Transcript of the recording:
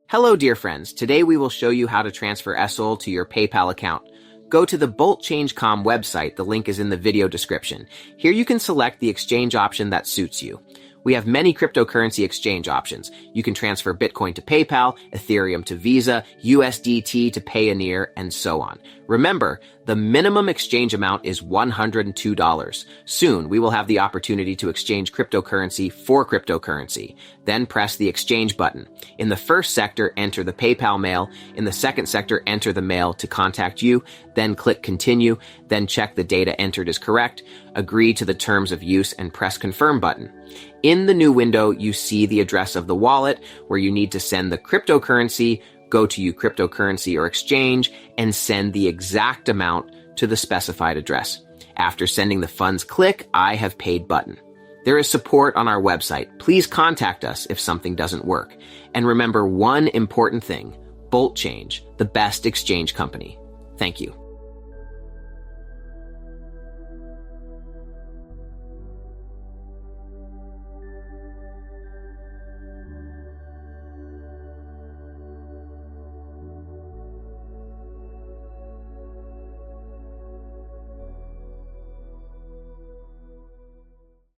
Hello, dear friends. Today we will show you how to transfer SOL to your PayPal account. Go to the BoltChange.com website. The link is in the video description. Here you can select the exchange option that suits you. We have many cryptocurrency exchange options. You can transfer Bitcoin to PayPal, Ethereum to Visa, USDT to Payoneer, and so on. Remember, the minimum exchange amount is $102. Soon, we will have the opportunity to exchange cryptocurrency for cryptocurrency. Then press the exchange button. In the first sector, enter the PayPal mail. In the second sector, enter the mail to contact you. Then click continue. Then check the data entered is correct. Agree to the terms of use and press confirm button. In the new window, you see the address of the wallet where you need to send the cryptocurrency. Go to your cryptocurrency or exchange and send the exact amount to the specified address. After sending the funds, click I have paid button. There is support on our website. Please contact us if something doesn't work. And remember one important thing, BoltChange, the best exchange company. Thank you.